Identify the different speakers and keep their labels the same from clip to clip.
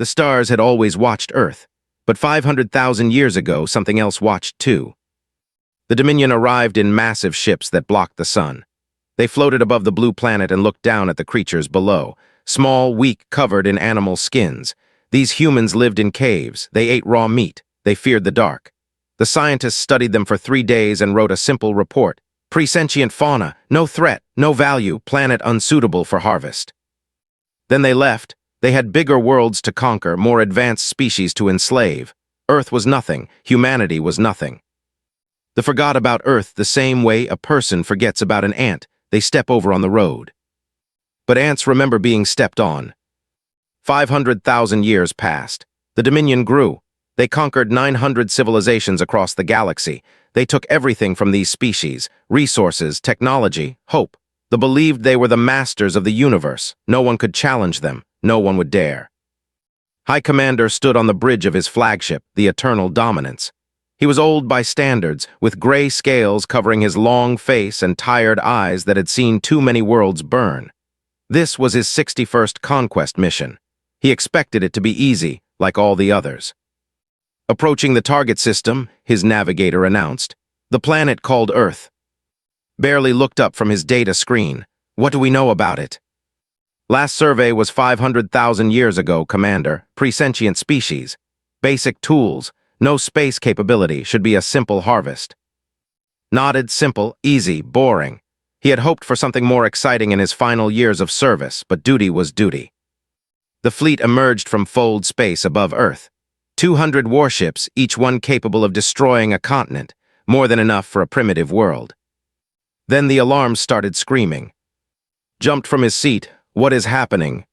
Speaker 1: The stars had always watched Earth, but 500,000 years ago something else watched too. The Dominion arrived in massive ships that blocked the sun. They floated above the blue planet and looked down at the creatures below, small, weak, covered in animal skins. These humans lived in caves, they ate raw meat, they feared the dark. The scientists studied them for 3 days and wrote a simple report. Presentient fauna, no threat, no value, planet unsuitable for harvest. Then they left. They had bigger worlds to conquer, more advanced species to enslave. Earth was nothing, humanity was nothing. They forgot about Earth the same way a person forgets about an ant they step over on the road. But ants remember being stepped on. 500,000 years passed. The Dominion grew. They conquered 900 civilizations across the galaxy. They took everything from these species, resources, technology, hope. They believed they were the masters of the universe. No one could challenge them. No one would dare. High Commander stood on the bridge of his flagship, the Eternal Dominance. He was old by standards, with gray scales covering his long face and tired eyes that had seen too many worlds burn. This was his 61st conquest mission. He expected it to be easy, like all the others. Approaching the target system, his navigator announced, the planet called Earth. Barely looked up from his data screen. What do we know about it? Last survey was 500,000 years ago, Commander. Presentient species. Basic tools. No space capability. Should be a simple harvest. Nodded, simple, easy, boring. He had hoped for something more exciting in his final years of service, but duty was duty. The fleet emerged from fold space above Earth. 200 warships, each one capable of destroying a continent, more than enough for a primitive world. Then the alarms started screaming. Jumped from his seat. What is happening?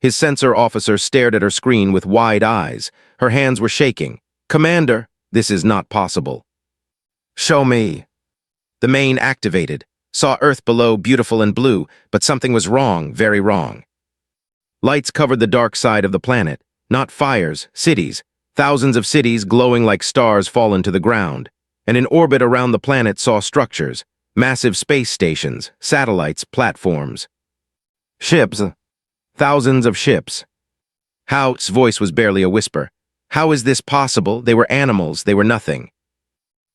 Speaker 1: His sensor officer stared at her screen with wide eyes. Her hands were shaking. Commander, this is not possible. Show me. The main activated. Saw Earth below, beautiful and blue, but something was wrong, very wrong. Lights covered the dark side of the planet. Not fires, cities. Thousands of cities glowing like stars fallen to the ground. And in orbit around the planet saw structures. Massive space stations, satellites, platforms. Ships. Thousands of ships. His voice was barely a whisper. How is this possible? They were animals, they were nothing.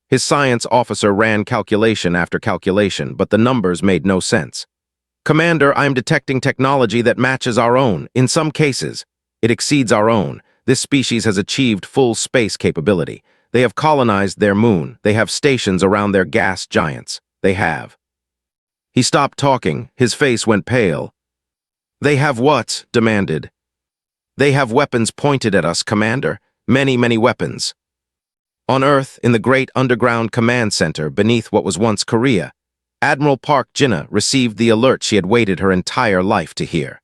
Speaker 1: His science officer ran calculation after calculation, but the numbers made no sense. Commander, I am detecting technology that matches our own. In some cases, it exceeds our own. This species has achieved full space capability. They have colonized their moon. They have stations around their gas giants. They have. He stopped talking. His face went pale. They have what? Demanded. They have weapons pointed at us, Commander. Many, many weapons. On Earth, in the great underground command center beneath what was once Korea, Admiral Park Jin-ah received the alert she had waited her entire life to hear.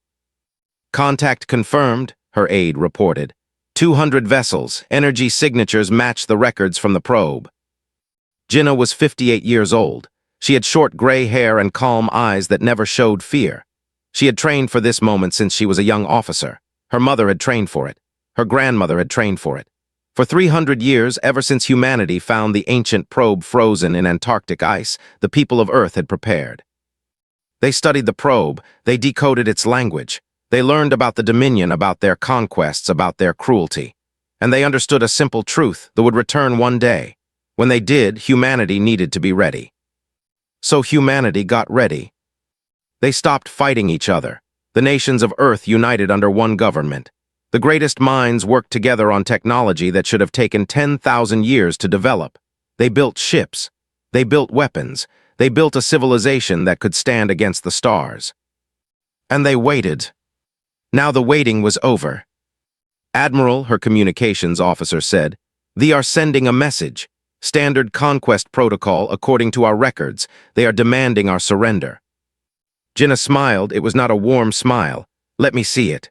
Speaker 1: Contact confirmed, her aide reported. 200 vessels, energy signatures match the records from the probe. Jin-ah was 58 years old. She had short gray hair and calm eyes that never showed fear. She had trained for this moment since she was a young officer. Her mother had trained for it. Her grandmother had trained for it. For 300 years, ever since humanity found the ancient probe frozen in Antarctic ice, the people of Earth had prepared. They studied the probe. They decoded its language. They learned about the Dominion, about their conquests, about their cruelty. And they understood a simple truth that would return one day. When they did, humanity needed to be ready. So humanity got ready. They stopped fighting each other. The nations of Earth united under one government. The greatest minds worked together on technology that should have taken 10,000 years to develop. They built ships. They built weapons. They built a civilization that could stand against the stars. And they waited. Now the waiting was over. Admiral, her communications officer said, "They are sending a message. Standard conquest protocol according to our records. They are demanding our surrender." Jin-ah smiled. It was not a warm smile. "Let me see it."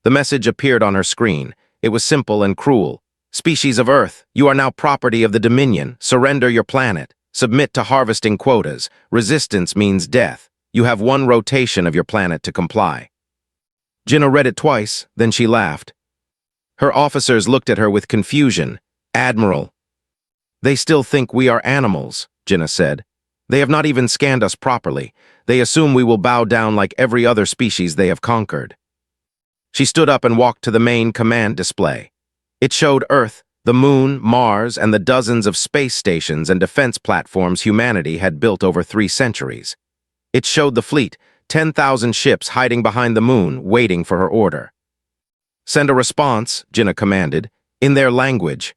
Speaker 1: The message appeared on her screen. It was simple and cruel. "Species of Earth, you are now property of the Dominion. Surrender your planet. Submit to harvesting quotas. Resistance means death. You have one rotation of your planet to comply." Jin-ah read it twice, then she laughed. Her officers looked at her with confusion. "Admiral." "They still think we are animals," Jin-ah said. "They have not even scanned us properly. They assume we will bow down like every other species they have conquered." She stood up and walked to the main command display. It showed Earth, the Moon, Mars, and the dozens of space stations and defense platforms humanity had built over 3 centuries. It showed the fleet, 10,000 ships hiding behind the Moon, waiting for her order. "Send a response," Jinnah commanded, "in their language."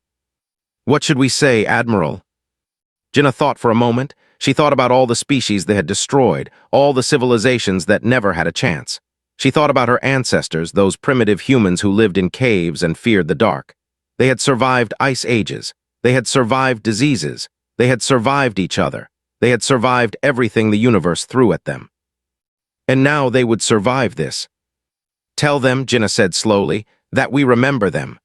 Speaker 1: "What should we say, Admiral?" Jinnah thought for a moment. She thought about all the species they had destroyed, all the civilizations that never had a chance. She thought about her ancestors, those primitive humans who lived in caves and feared the dark. They had survived ice ages. They had survived diseases. They had survived each other. They had survived everything the universe threw at them. And now they would survive this. "Tell them," Jinnah said slowly, "that we remember them."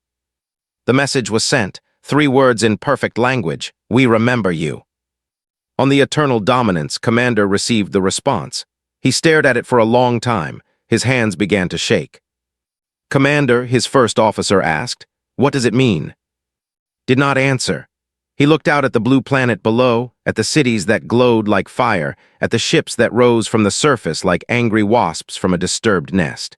Speaker 1: The message was sent, 3 words in perfect language: "We remember you." On the Eternal Dominance, Commander received the response. He stared at it for a long time. His hands began to shake. "Commander," his first officer asked, "what does it mean?" Did not answer. He looked out at the blue planet below, at the cities that glowed like fire, at the ships that rose from the surface like angry wasps from a disturbed nest.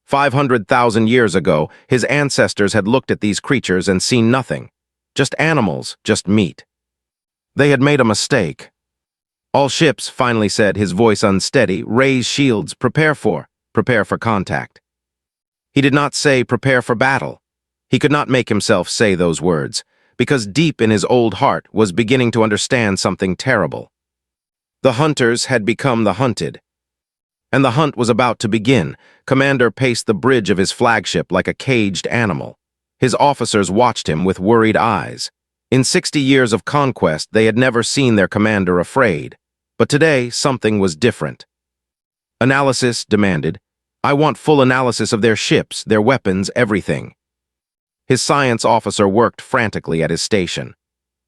Speaker 1: 500,000 years ago, his ancestors had looked at these creatures and seen nothing. Just animals, just meat. They had made a mistake. "All ships," finally said, his voice unsteady, "raise shields, prepare for contact." He did not say prepare for battle. He could not make himself say those words, because deep in his old heart was beginning to understand something terrible. The hunters had become the hunted. And the hunt was about to begin. Commander paced the bridge of his flagship like a caged animal. His officers watched him with worried eyes. In 60 years of conquest, they had never seen their commander afraid. But today, something was different. "Analysis," demanded. "I want full analysis of their ships, their weapons, everything." His science officer worked frantically at his station.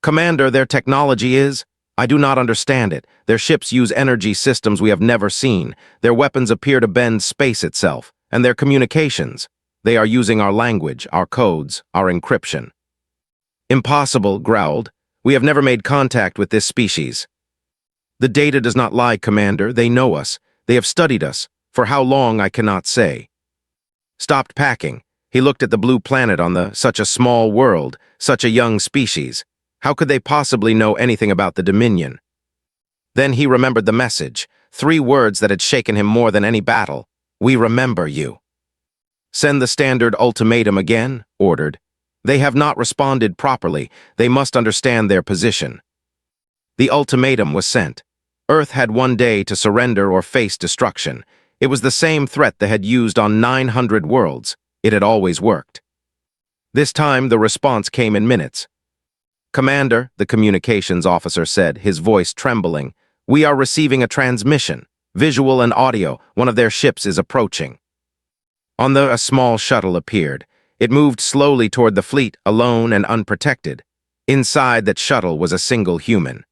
Speaker 1: "Commander, their technology is... I do not understand it. Their ships use energy systems we have never seen. Their weapons appear to bend space itself. And their communications. They are using our language, our codes, our encryption." "Impossible," growled. "We have never made contact with this species." "The data does not lie, Commander. They know us. They have studied us. For how long, I cannot say." Stopped packing. He looked at the blue planet on such a small world, such a young species. How could they possibly know anything about the Dominion? Then he remembered the message, 3 words that had shaken him more than any battle. "We remember you." "Send the standard ultimatum again," ordered. "They have not responded properly. They must understand their position." The ultimatum was sent. Earth had 1 day to surrender or face destruction. It was the same threat they had used on 900 worlds. It had always worked. This time, the response came in minutes. "Commander," the communications officer said, his voice trembling, "we are receiving a transmission, visual and audio. One of their ships is approaching." A small shuttle appeared. It moved slowly toward the fleet, alone and unprotected. Inside that shuttle was a single human.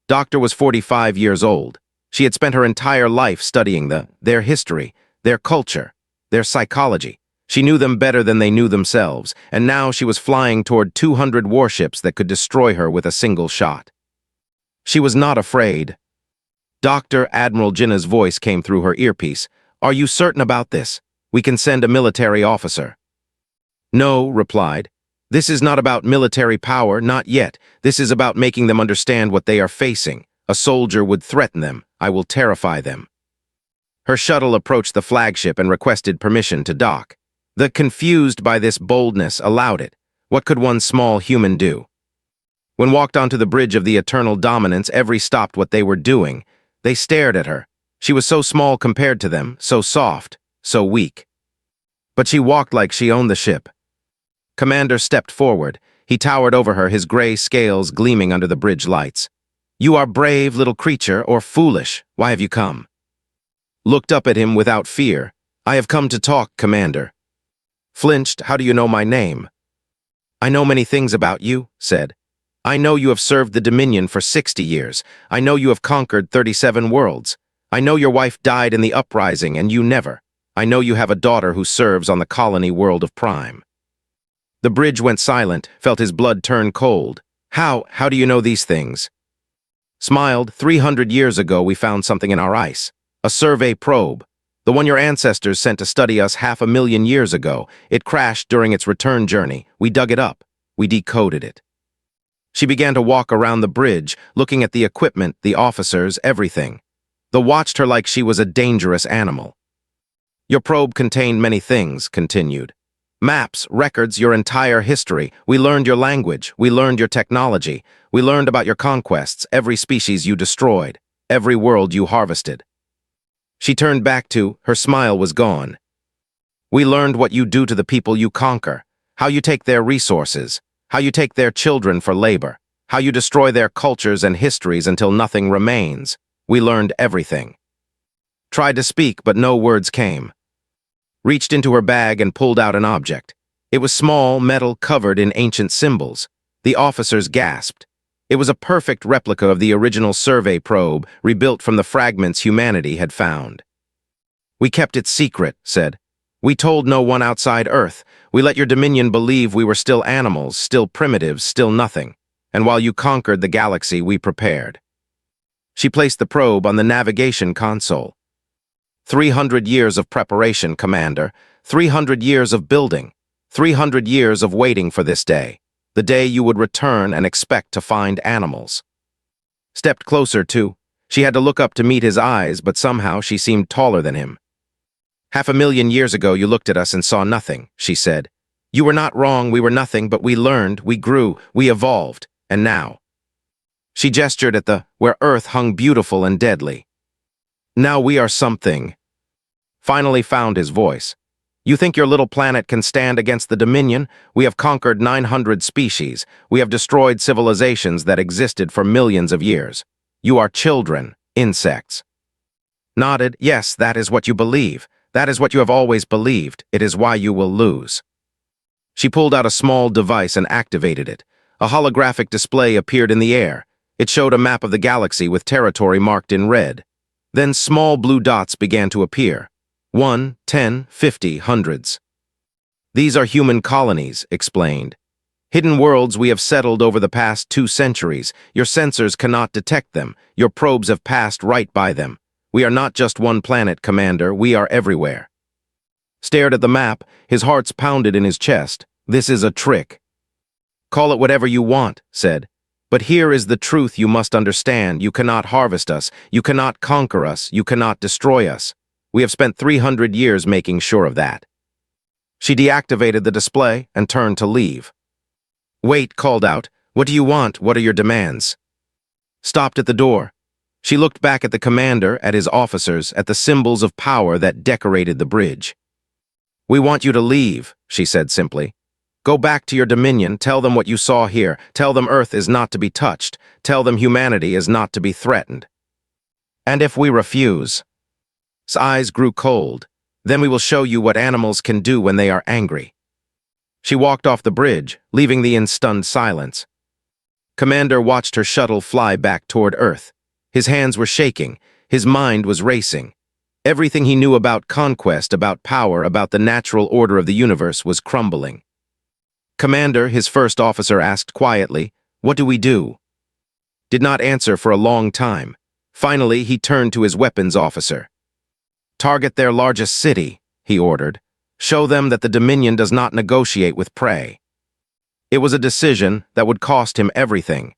Speaker 1: Doctor was 45 years old. She had spent her entire life studying their history, their culture, their psychology. She knew them better than they knew themselves, and now she was flying toward 200 warships that could destroy her with a single shot. She was not afraid. "Doctor," Admiral Jinnah's voice came through her earpiece. "Are you certain about this? We can send a military officer." "No," replied. "This is not about military power, not yet. This is about making them understand what they are facing. A soldier would threaten them. I will terrify them." Her shuttle approached the flagship and requested permission to dock. The confused by this boldness allowed it. What could one small human do? When walked onto the bridge of the Eternal Dominance, every stopped what they were doing. They stared at her. She was so small compared to them, so soft, so weak. But she walked like she owned the ship. Commander stepped forward. He towered over her, his gray scales gleaming under the bridge lights. "You are brave, little creature, or foolish. Why have you come?" Looked up at him without fear. "I have come to talk, Commander." Flinched. "How do you know my name?" "I know many things about you," said. "I know you have served the Dominion for 60 years. I know you have conquered 37 worlds. I know your wife died in the uprising and you never. I know you have a daughter who serves on the colony world of Prime." The bridge went silent, felt his blood turn cold. How do you know these things?" Smiled. 300 years ago we found something in our ice. A survey probe. The one your ancestors sent to study us 500,000 years ago. It crashed during its return journey. We dug it up. We decoded it. She began to walk around the bridge, looking at the equipment, the officers, everything. They watched her like she was a dangerous animal. Your probe contained many things, continued. Maps, records, your entire history. We learned your language. We learned your technology. We learned about your conquests, every species you destroyed, every world you harvested. She turned back to, her smile was gone. We learned what you do to the people you conquer, how you take their resources, how you take their children for labor, how you destroy their cultures and histories until nothing remains. We learned everything. Tried to speak, but no words came. Reached into her bag and pulled out an object. It was small, metal, covered in ancient symbols. The officers gasped. It was a perfect replica of the original survey probe, rebuilt from the fragments humanity had found. We kept it secret, said. We told no one outside Earth. We let your Dominion believe we were still animals, still primitives, still nothing. And while you conquered the galaxy, we prepared. She placed the probe on the navigation console. 300 years of preparation, Commander. 300 years of building. 300 years of waiting for this day. The day you would return and expect to find animals. Stepped closer, too. She had to look up to meet his eyes, but somehow she seemed taller than him. 500,000 years ago you looked at us and saw nothing, she said. You were not wrong, we were nothing, but we learned, we grew, we evolved, and now. She gestured at where Earth hung beautiful and deadly. Now we are something. Finally found his voice. You think your little planet can stand against the Dominion? We have conquered 900 species. We have destroyed civilizations that existed for millions of years. You are children, insects. Nodded, yes, that is what you believe. That is what you have always believed. It is why you will lose. She pulled out a small device and activated it. A holographic display appeared in the air. It showed a map of the galaxy with territory marked in red. Then small blue dots began to appear. 1, 10, 50, hundreds. These are human colonies, explained. Hidden worlds we have settled over the past 2 centuries. Your sensors cannot detect them. Your probes have passed right by them. We are not just one planet, Commander. We are everywhere. Stared at the map, his hearts pounded in his chest. This is a trick. Call it whatever you want, said. But here is the truth you must understand. You cannot harvest us. You cannot conquer us. You cannot destroy us. We have spent 300 years making sure of that. She deactivated the display and turned to leave. Wait, called out. What do you want? What are your demands? Stopped at the door. She looked back at the commander, at his officers, at the symbols of power that decorated the bridge. We want you to leave, she said simply. Go back to your Dominion, tell them what you saw here, tell them Earth is not to be touched, tell them humanity is not to be threatened. And if we refuse? His eyes grew cold. Then we will show you what animals can do when they are angry. She walked off the bridge, leaving the in stunned silence. Commander watched her shuttle fly back toward Earth. His hands were shaking. His mind was racing. Everything he knew about conquest, about power, about the natural order of the universe was crumbling. Commander, his first officer asked quietly, what do we do? Did not answer for a long time. Finally, he turned to his weapons officer. Target their largest city, he ordered. Show them that the Dominion does not negotiate with prey. It was a decision that would cost him everything.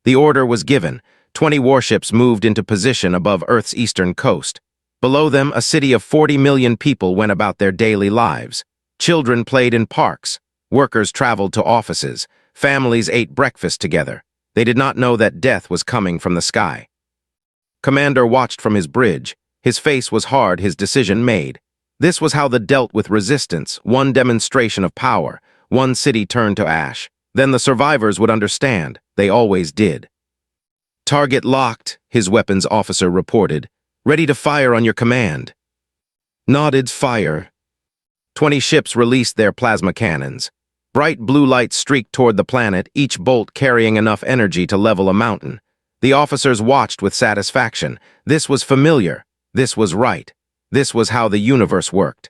Speaker 1: The order was given. 20 warships moved into position above Earth's eastern coast. Below them, a city of 40 million people went about their daily lives. Children played in parks. Workers traveled to offices. Families ate breakfast together. They did not know that death was coming from the sky. Commander watched from his bridge. His face was hard, his decision made. This was how they dealt with resistance, one demonstration of power, one city turned to ash. Then the survivors would understand. They always did. Target locked, his weapons officer reported. Ready to fire on your command. Nodded, fire. 20 ships released their plasma cannons. Bright blue light streaked toward the planet, each bolt carrying enough energy to level a mountain. The officers watched with satisfaction. This was familiar. This was right. This was how the universe worked.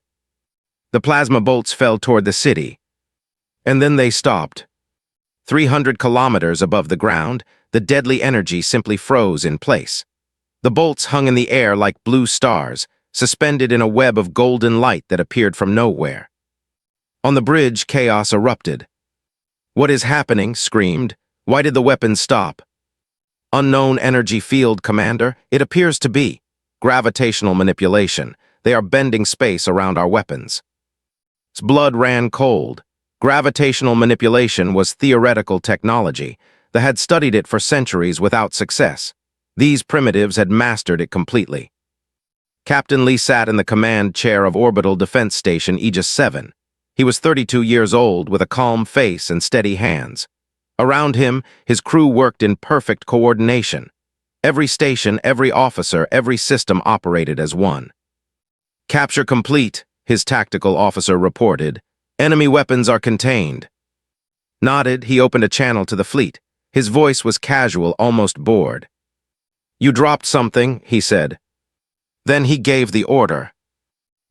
Speaker 1: The plasma bolts fell toward the city. And then they stopped. 300 kilometers above the ground, the deadly energy simply froze in place. The bolts hung in the air like blue stars. suspended in a web of golden light that appeared from nowhere. On the bridge, chaos erupted. "What is happening?" screamed. "Why did the weapons stop?" "Unknown energy field, Commander. It appears to be gravitational manipulation. They are bending space around our weapons." His blood ran cold. Gravitational manipulation was theoretical technology. They had studied it for centuries without success. These primitives had mastered it completely. Captain Lee sat in the command chair of Orbital Defense Station Aegis 7. He was 32 years old, with a calm face and steady hands. Around him, his crew worked in perfect coordination. Every station, every officer, every system operated as one. "Capture complete," his tactical officer reported. "Enemy weapons are contained." Nodded, he opened a channel to the fleet. His voice was casual, almost bored. "You dropped something," he said. Then he gave the order.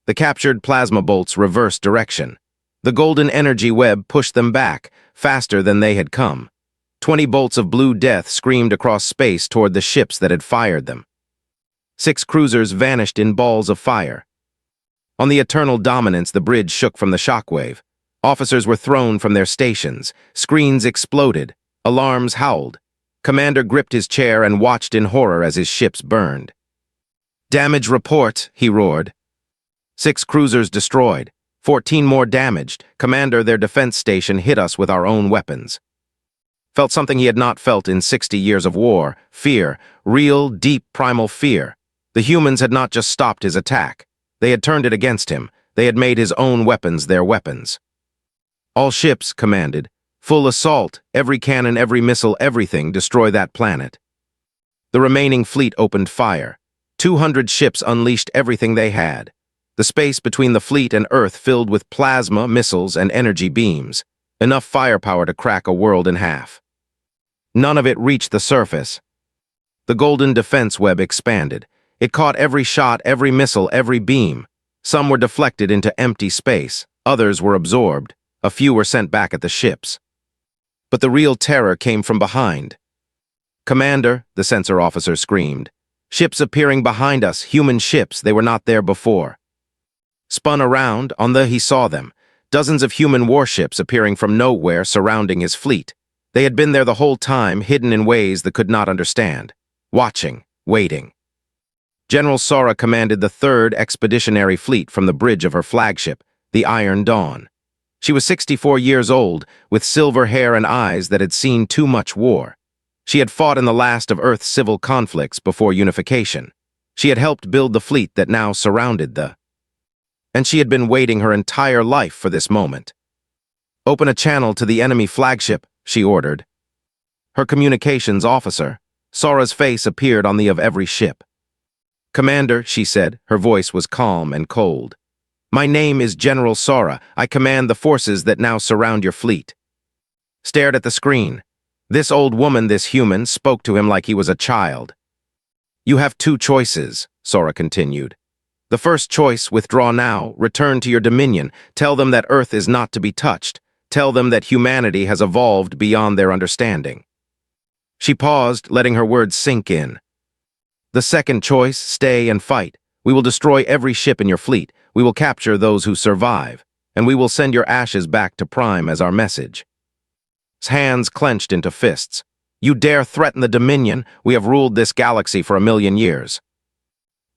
Speaker 1: The captured plasma bolts reversed direction. The golden energy web pushed them back, faster than they had come. 20 bolts of blue death screamed across space toward the ships that had fired them. 6 cruisers vanished in balls of fire. On the Eternal Dominance, the bridge shook from the shockwave. Officers were thrown from their stations. Screens exploded. Alarms howled. Commander gripped his chair and watched in horror as his ships burned. "Damage report," he roared. 6 cruisers destroyed. 14 more damaged. "Commander, their defense station hit us with our own weapons." Felt something he had not felt in 60 years of war. Fear. Real, deep, primal fear. The humans had not just stopped his attack. They had turned it against him. They had made his own weapons their weapons. "All ships," commanded. "Full assault. Every cannon, every missile, everything. Destroy that planet." The remaining fleet opened fire. 200 ships unleashed everything they had. The space between the fleet and Earth filled with plasma, missiles, and energy beams. Enough firepower to crack a world in half. None of it reached the surface. The golden defense web expanded. It caught every shot, every missile, every beam. Some were deflected into empty space. Others were absorbed. A few were sent back at the ships. But the real terror came from behind. "Commander," the sensor officer screamed. "Ships appearing behind us, human ships. They were not there before." Spun around, he saw them. Dozens of human warships appearing from nowhere, surrounding his fleet. They had been there the whole time, hidden in ways that could not understand. Watching, waiting. General Sora commanded the 3rd Expeditionary Fleet from the bridge of her flagship, the Iron Dawn. She was 64 years old, with silver hair and eyes that had seen too much war. She had fought in the last of Earth's civil conflicts before unification. She had helped build the fleet that now surrounded and she had been waiting her entire life for this moment. "Open a channel to the enemy flagship," she ordered. Her communications officer, Sora's face appeared on the of every ship. "Commander," she said, her voice was calm and cold. "My name is General Sora. I command the forces that now surround your fleet." Stared at the screen. This old woman, this human, spoke to him like he was a child. "You have 2 choices," Sora continued. "The first choice, withdraw now, return to your dominion, tell them that Earth is not to be touched, tell them that humanity has evolved beyond their understanding." She paused, letting her words sink in. "The second choice, stay and fight. We will destroy every ship in your fleet, we will capture those who survive, and we will send your ashes back to Prime as our message." His hands clenched into fists. "You dare threaten the Dominion? We have ruled this galaxy for 1,000,000 years."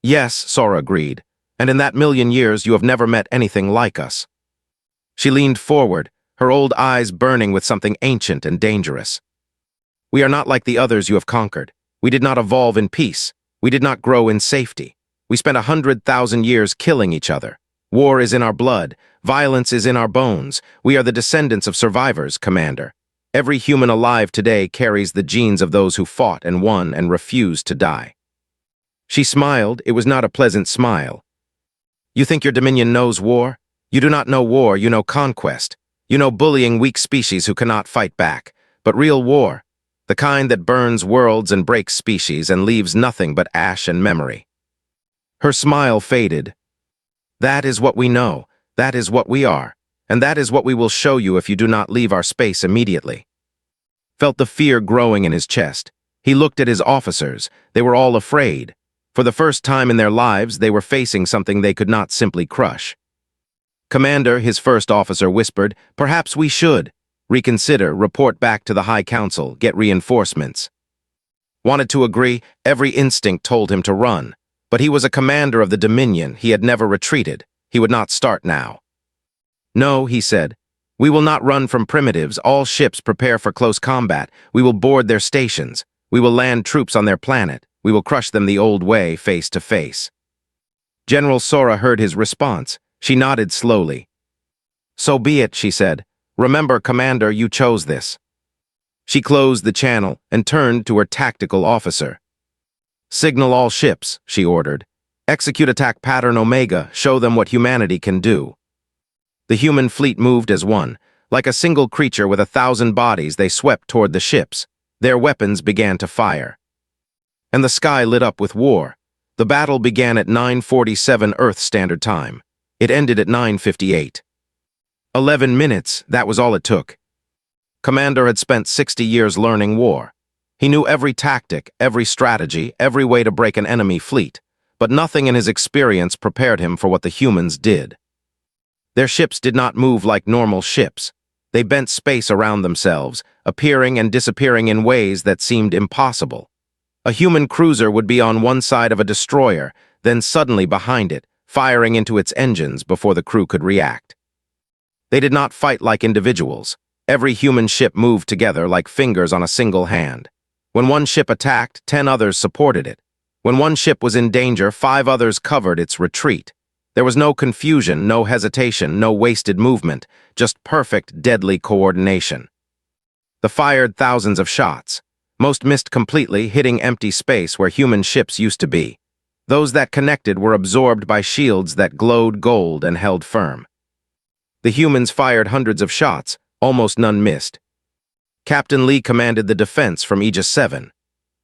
Speaker 1: "Yes," Sora agreed, "and in that 1,000,000 years you have never met anything like us." She leaned forward, her old eyes burning with something ancient and dangerous. "We are not like the others you have conquered. We did not evolve in peace. We did not grow in safety. We spent 100,000 years killing each other. War is in our blood. Violence is in our bones. We are the descendants of survivors, Commander. Every human alive today carries the genes of those who fought and won and refused to die." She smiled. It was not a pleasant smile. "You think your Dominion knows war? You do not know war, you know conquest. You know bullying weak species who cannot fight back. But real war, the kind that burns worlds and breaks species and leaves nothing but ash and memory." Her smile faded. "That is what we know. That is what we are. And that is what we will show you if you do not leave our space immediately." Felt the fear growing in his chest. He looked at his officers. They were all afraid. For the first time in their lives, they were facing something they could not simply crush. "Commander," his first officer whispered, "perhaps we should reconsider, report back to the High Council, get reinforcements." Wanted to agree, every instinct told him to run. But he was a commander of the Dominion, he had never retreated. He would not start now. "No," he said. "We will not run from primitives. All ships prepare for close combat. We will board their stations. We will land troops on their planet. We will crush them the old way, face to face." General Sora heard his response. She nodded slowly. "So be it," she said. "Remember, Commander, you chose this." She closed the channel and turned to her tactical officer. "Signal all ships," she ordered. "Execute attack pattern Omega, show them what humanity can do." The human fleet moved as one. Like a single creature with 1,000 bodies, they swept toward the ships. Their weapons began to fire. And the sky lit up with war. The battle began at 9:47 Earth Standard Time. It ended at 9:58. 11 minutes, that was all it took. Commander had spent 60 years learning war. He knew every tactic, every strategy, every way to break an enemy fleet, but nothing in his experience prepared him for what the humans did. Their ships did not move like normal ships. They bent space around themselves, appearing and disappearing in ways that seemed impossible. A human cruiser would be on one side of a destroyer, then suddenly behind it, firing into its engines before the crew could react. They did not fight like individuals. Every human ship moved together like fingers on a single hand. When one ship attacked, 10 others supported it. When one ship was in danger, 5 others covered its retreat. There was no confusion, no hesitation, no wasted movement, just perfect, deadly coordination. They fired thousands of shots. Most missed completely, hitting empty space where human ships used to be. Those that connected were absorbed by shields that glowed gold and held firm. The humans fired hundreds of shots, almost none missed. Captain Lee commanded the defense from Aegis 7.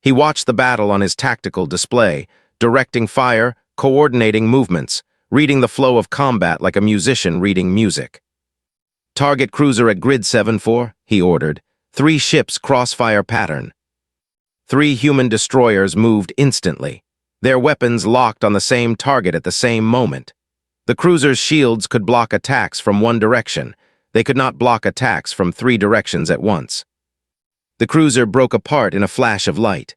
Speaker 1: He watched the battle on his tactical display, directing fire, coordinating movements, reading the flow of combat like a musician reading music. "Target cruiser at grid 7-4, he ordered. 3 ships crossfire pattern. 3 human destroyers moved instantly. Their weapons locked on the same target at the same moment. The cruiser's shields could block attacks from one direction. They could not block attacks from 3 directions at once. The cruiser broke apart in a flash of light.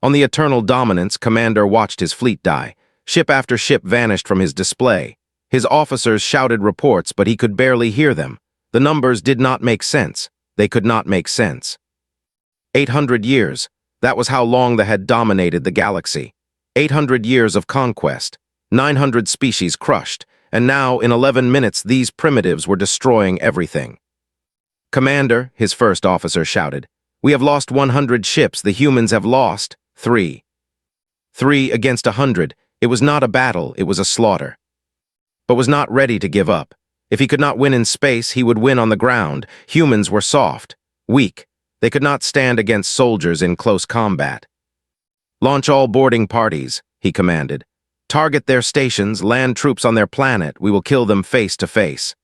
Speaker 1: On the Eternal Dominance, Commander watched his fleet die. Ship after ship vanished from his display. His officers shouted reports, but he could barely hear them. The numbers did not make sense. They could not make sense. 800 years. That was how long they had dominated the galaxy. 800 years of conquest. 900 species crushed. And now, in 11 minutes, these primitives were destroying everything. "Commander," his first officer shouted, "we have lost 100 ships. The humans have lost 3. 3 against 100. It was not a battle, it was a slaughter." But was not ready to give up. If he could not win in space, he would win on the ground. Humans were soft, weak. They could not stand against soldiers in close combat. "Launch all boarding parties," he commanded. "Target their stations, land troops on their planet. We will kill them face to face."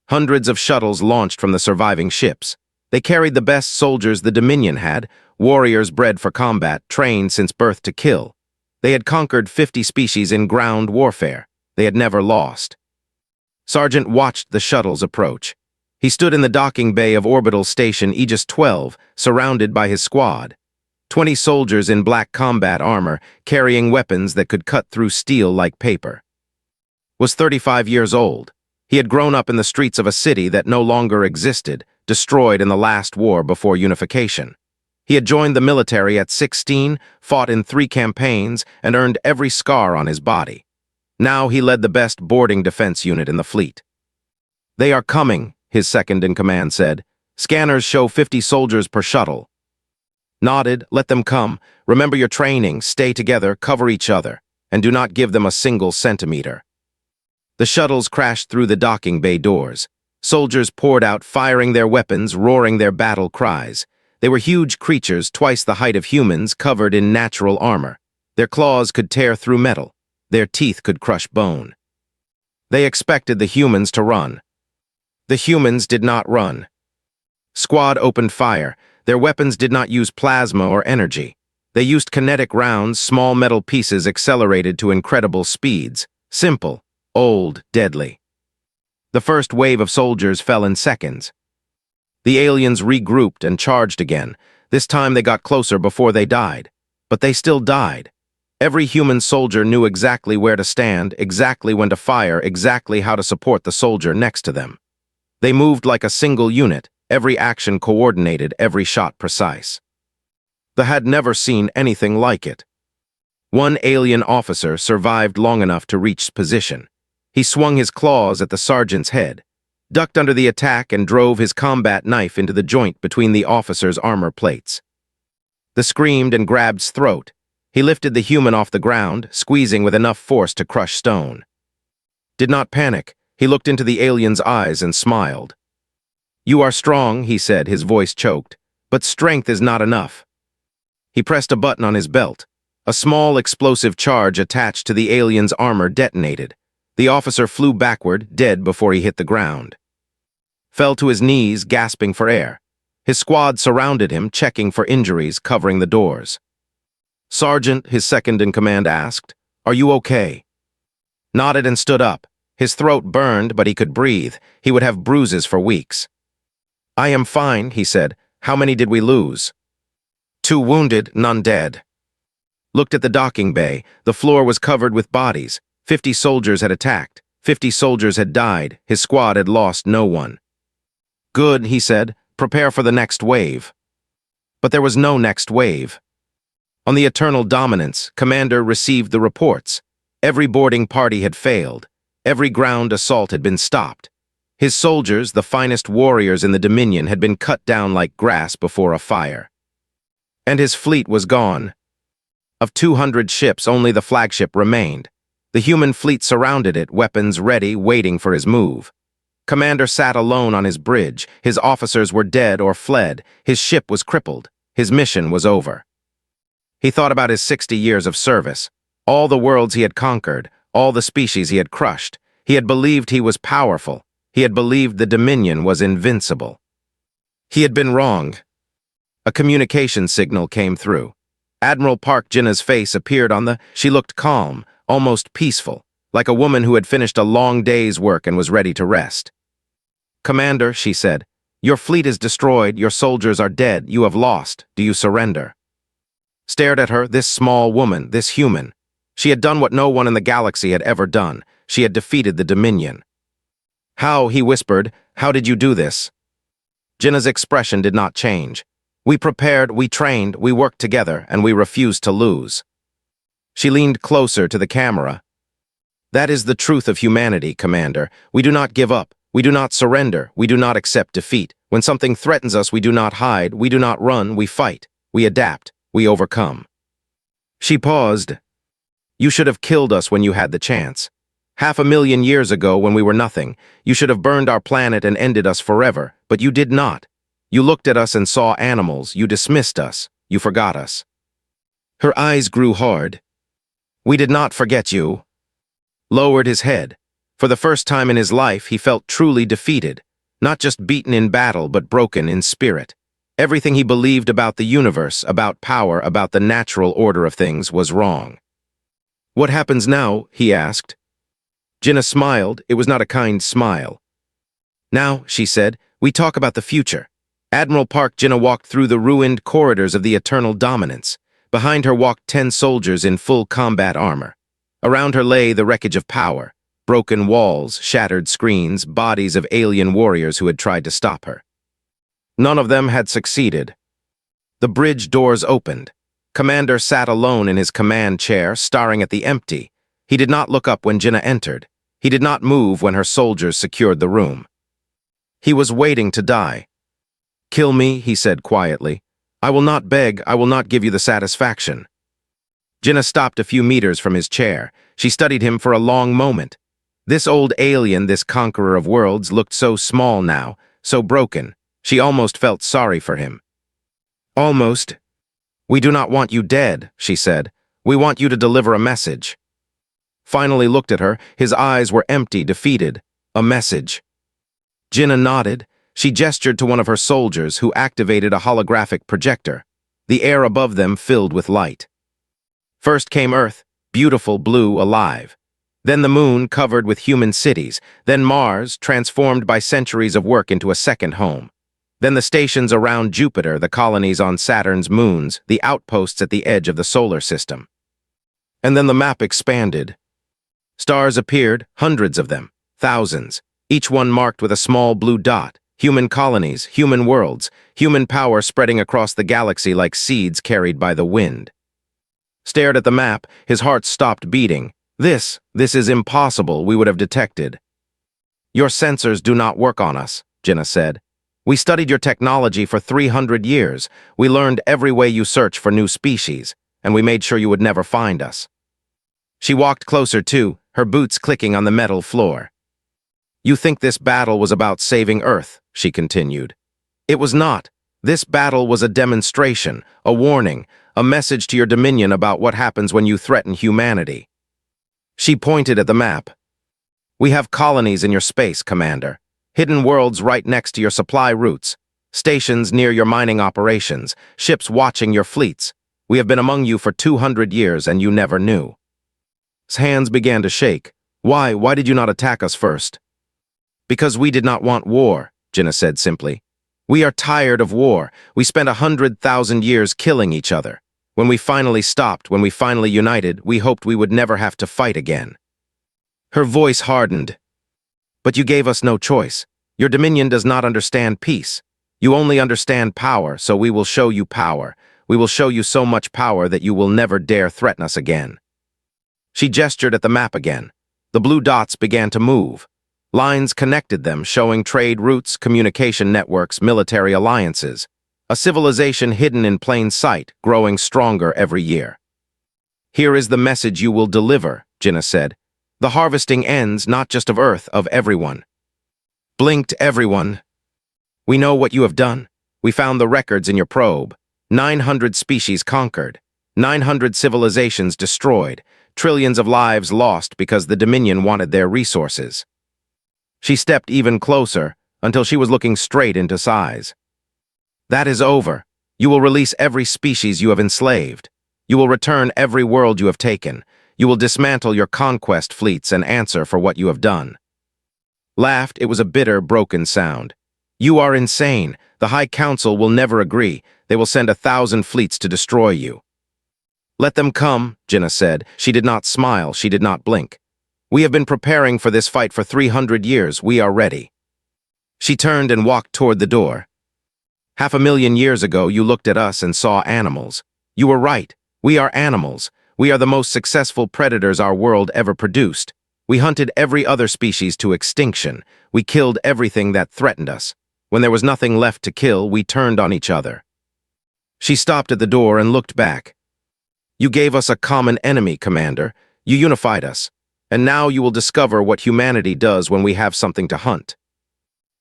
Speaker 1: Hundreds of shuttles launched from the surviving ships. They carried the best soldiers the Dominion had, warriors bred for combat, trained since birth to kill. They had conquered 50 species in ground warfare. They had never lost. Sergeant watched the shuttles approach. He stood in the docking bay of orbital station Aegis 12, surrounded by his squad. 20 soldiers in black combat armor, carrying weapons that could cut through steel like paper. Was 35 years old. He had grown up in the streets of a city that no longer existed, destroyed in the last war before unification. He had joined the military at 16, fought in 3 campaigns, and earned every scar on his body. Now he led the best boarding defense unit in the fleet. "They are coming," his second-in-command said. "Scanners show 50 soldiers per shuttle." Nodded, "Let them come. Remember your training, stay together, cover each other, and do not give them a single centimeter." The shuttles crashed through the docking bay doors. Soldiers poured out, firing their weapons, roaring their battle cries. They were huge creatures, twice the height of humans, covered in natural armor. Their claws could tear through metal. Their teeth could crush bone. They expected the humans to run. The humans did not run. Squad opened fire. Their weapons did not use plasma or energy. They used kinetic rounds, small metal pieces accelerated to incredible speeds. Simple, old, deadly. The first wave of soldiers fell in seconds. The aliens regrouped and charged again. This time they got closer before they died. But they still died. Every human soldier knew exactly where to stand, exactly when to fire, exactly how to support the soldier next to them. They moved like a single unit, every action coordinated, every shot precise. They had never seen anything like it. One alien officer survived long enough to reach position. He swung his claws at the sergeant's head, ducked under the attack, and drove his combat knife into the joint between the officer's armor plates. The screamed and grabbed throat. He lifted the human off the ground, squeezing with enough force to crush stone. Did not panic. He looked into the alien's eyes and smiled. "You are strong," he said, his voice choked, "but strength is not enough." He pressed a button on his belt. A small explosive charge attached to the alien's armor detonated. The officer flew backward, dead before he hit the ground. Fell to his knees, gasping for air. His squad surrounded him, checking for injuries, covering the doors. "Sergeant," his second-in-command asked, "are you okay?" Nodded and stood up. His throat burned, but he could breathe. He would have bruises for weeks. "I am fine," he said. "How many did we lose?" "2 wounded, none dead." Looked at the docking bay. The floor was covered with bodies. 50 soldiers had attacked. 50 soldiers had died. His squad had lost no one. "Good," he said. "Prepare for the next wave." But there was no next wave. On the Eternal Dominance, Commander received the reports. Every boarding party had failed. Every ground assault had been stopped. His soldiers, the finest warriors in the Dominion, had been cut down like grass before a fire. And his fleet was gone. Of 200 ships, only the flagship remained. The human fleet surrounded it, weapons ready, waiting for his move. Commander sat alone on his bridge. His officers were dead or fled. His ship was crippled. His mission was over. He thought about his 60 years of service, all the worlds he had conquered, all the species he had crushed. He had believed he was powerful. He had believed the Dominion was invincible. He had been wrong. A communication signal came through. Admiral Park Jinnah's face appeared on the... She looked calm, almost peaceful, like a woman who had finished a long day's work and was ready to rest. "Commander," she said, "your fleet is destroyed, your soldiers are dead, you have lost. Do you surrender?" Stared at her, this small woman, this human. She had done what no one in the galaxy had ever done. She had defeated the Dominion. "How?" he whispered. "How did you do this?" Jinnah's expression did not change. "We prepared, we trained, we worked together, and we refused to lose." She leaned closer to the camera. "That is the truth of humanity, Commander. We do not give up. We do not surrender. We do not accept defeat. When something threatens us, we do not hide. We do not run. We fight. We adapt. We overcome." She paused. "You should have killed us when you had the chance. 500,000 years ago, when we were nothing, you should have burned our planet and ended us forever, but you did not. You looked at us and saw animals. You dismissed us. You forgot us." Her eyes grew hard. "We did not forget you." Lowered his head. For the first time in his life, he felt truly defeated, not just beaten in battle, but broken in spirit. Everything he believed about the universe, about power, about the natural order of things was wrong. "What happens now?" he asked. Jinnah smiled. It was not a kind smile. "Now," she said, "we talk about the future." Admiral Park Jinnah walked through the ruined corridors of the Eternal Dominance. Behind her walked 10 soldiers in full combat armor. Around her lay the wreckage of power, broken walls, shattered screens, bodies of alien warriors who had tried to stop her. None of them had succeeded. The bridge doors opened. Commander sat alone in his command chair, staring at the empty. He did not look up when Jinnah entered. He did not move when her soldiers secured the room. He was waiting to die. "Kill me," he said quietly. "I will not beg, I will not give you the satisfaction." Jinnah stopped a few meters from his chair. She studied him for a long moment. This old alien, this conqueror of worlds, looked so small now, so broken. She almost felt sorry for him. "Almost. We do not want you dead," she said. "We want you to deliver a message." Finally looked at her. His eyes were empty, defeated. "A message." Jinnah nodded. She gestured to one of her soldiers, who activated a holographic projector. the air above them filled with light. First came Earth, beautiful, blue, alive. Then the moon, covered with human cities. Then Mars, transformed by centuries of work into a second home. Then the stations around Jupiter, the colonies on Saturn's moons, the outposts at the edge of the solar system. And then the map expanded. Stars appeared, hundreds of them, thousands, each one marked with a small blue dot. Human colonies, human worlds, human power spreading across the galaxy like seeds carried by the wind. Stared at the map, his heart stopped beating. This is impossible, we would have detected. Your sensors do not work on us, Jinna said. We studied your technology for 300 years. We learned every way you search for new species, and we made sure you would never find us. She walked closer too, her boots clicking on the metal floor. You think this battle was about saving Earth, she continued. It was not. This battle was a demonstration, a warning, a message to your Dominion about what happens when you threaten humanity. She pointed at the map. We have colonies in your space, Commander. Hidden worlds right next to your supply routes. Stations near your mining operations. Ships watching your fleets. We have been among you for 200 years and you never knew. His hands began to shake. Why did you not attack us first? Because we did not want war, Jinna said simply. We are tired of war. We spent 100,000 years killing each other. When we finally stopped, when we finally united, we hoped we would never have to fight again. Her voice hardened. But you gave us no choice. Your Dominion does not understand peace. You only understand power, so we will show you power. We will show you so much power that you will never dare threaten us again. She gestured at the map again. The blue dots began to move. Lines connected them, showing trade routes, communication networks, military alliances. A civilization hidden in plain sight, growing stronger every year. Here is the message you will deliver, Jinna said. The harvesting ends not just of Earth, of everyone. Blinked everyone. We know what you have done. We found the records in your probe. 900 species conquered. 900 civilizations destroyed. Trillions of lives lost because the Dominion wanted their resources. She stepped even closer, until she was looking straight into Sai's. That is over. You will release every species you have enslaved. You will return every world you have taken. You will dismantle your conquest fleets and answer for what you have done. Laughed, it was a bitter, broken sound. You are insane. The High Council will never agree. They will send 1,000 fleets to destroy you. Let them come, Jinna said. She did not smile, she did not blink. We have been preparing for this fight for 300 years. We are ready. She turned and walked toward the door. 500,000 years ago, you looked at us and saw animals. You were right. We are animals. We are the most successful predators our world ever produced. We hunted every other species to extinction. We killed everything that threatened us. When there was nothing left to kill, we turned on each other. She stopped at the door and looked back. You gave us a common enemy, Commander. You unified us. And now you will discover what humanity does when we have something to hunt.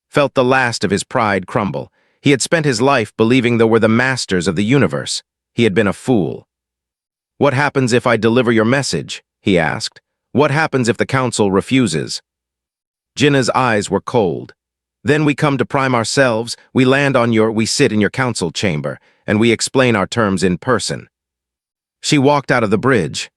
Speaker 1: Felt the last of his pride crumble. He had spent his life believing they were the masters of the universe. He had been a fool. What happens if I deliver your message? He asked. What happens if the council refuses? Jinna's eyes were cold. Then we come to prime ourselves, we sit in your council chamber, and we explain our terms in person. She walked out of the bridge.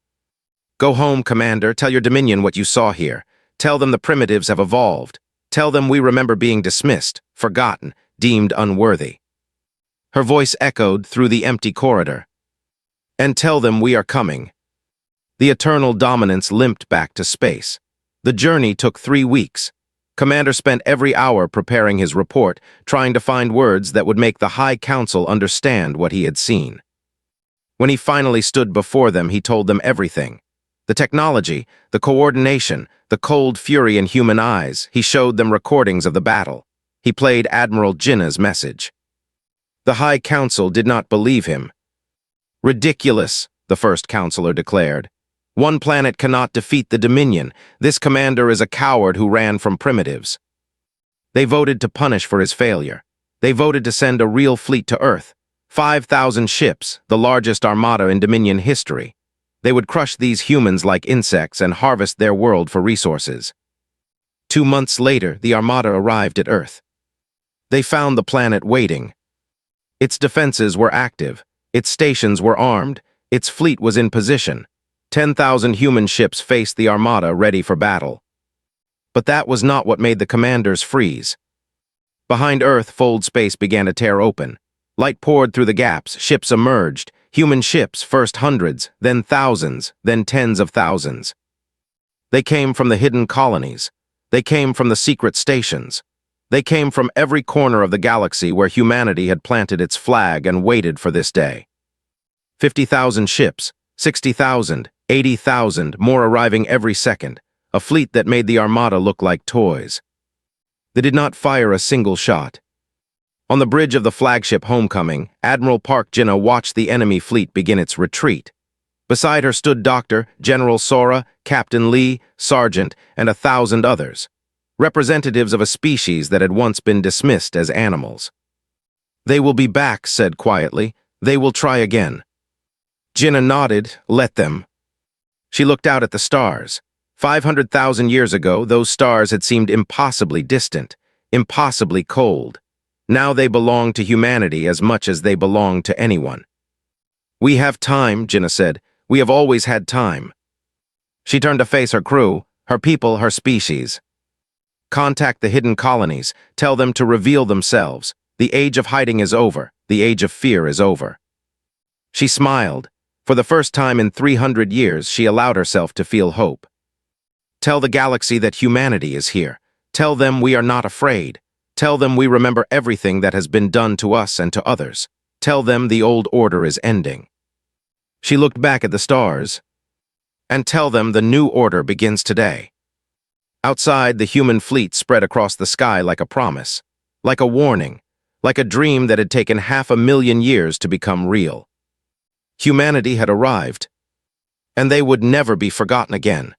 Speaker 1: Go home, Commander, tell your Dominion what you saw here. Tell them the primitives have evolved. Tell them we remember being dismissed, forgotten, deemed unworthy. Her voice echoed through the empty corridor. And tell them we are coming. The Eternal Dominance limped back to space. The journey took 3 weeks. Commander spent every hour preparing his report, trying to find words that would make the High Council understand what he had seen. When he finally stood before them, he told them everything. The technology, the coordination, the cold fury in human eyes. He showed them recordings of the battle. He played Admiral Jinna's message. The High Council did not believe him. Ridiculous, the first counselor declared. One planet cannot defeat the Dominion. This commander is a coward who ran from primitives. They voted to punish for his failure. They voted to send a real fleet to Earth. 5,000 ships, the largest armada in Dominion history. They would crush these humans like insects and harvest their world for resources. 2 months later, the armada arrived at Earth. They found the planet waiting. Its defenses were active. Its stations were armed. Its fleet was in position. 10,000 human ships faced the armada ready for battle. But that was not what made the commanders freeze. Behind Earth, fold space began to tear open. Light poured through the gaps, ships emerged. Human ships, first hundreds, then thousands, then tens of thousands. They came from the hidden colonies. They came from the secret stations. They came from every corner of the galaxy where humanity had planted its flag and waited for this day. 50,000 ships, 60,000, 80,000, more arriving every second, a fleet that made the armada look like toys. They did not fire a single shot. On the bridge of the flagship Homecoming, Admiral Park Jinnah watched the enemy fleet begin its retreat. Beside her stood Dr. General Sora, Captain Lee, Sergeant, and 1,000 others, representatives of a species that had once been dismissed as animals. "They will be back," said quietly. "They will try again." Jinnah nodded. "Let them." She looked out at the stars. 500,000 years ago, those stars had seemed impossibly distant, impossibly cold. Now they belonged to humanity as much as they belonged to anyone. "We have time," Jinnah said. "We have always had time." She turned to face her crew, her people, her species. "Contact the hidden colonies. Tell them to reveal themselves. The age of hiding is over. The age of fear is over." She smiled. For the first time in 300 years, she allowed herself to feel hope. "Tell the galaxy that humanity is here. Tell them we are not afraid. Tell them we remember everything that has been done to us and to others. Tell them the old order is ending." She looked back at the stars. "And tell them the new order begins today." Outside, the human fleet spread across the sky like a promise, like a warning, like a dream that had taken 500,000 years to become real. Humanity had arrived, and they would never be forgotten again.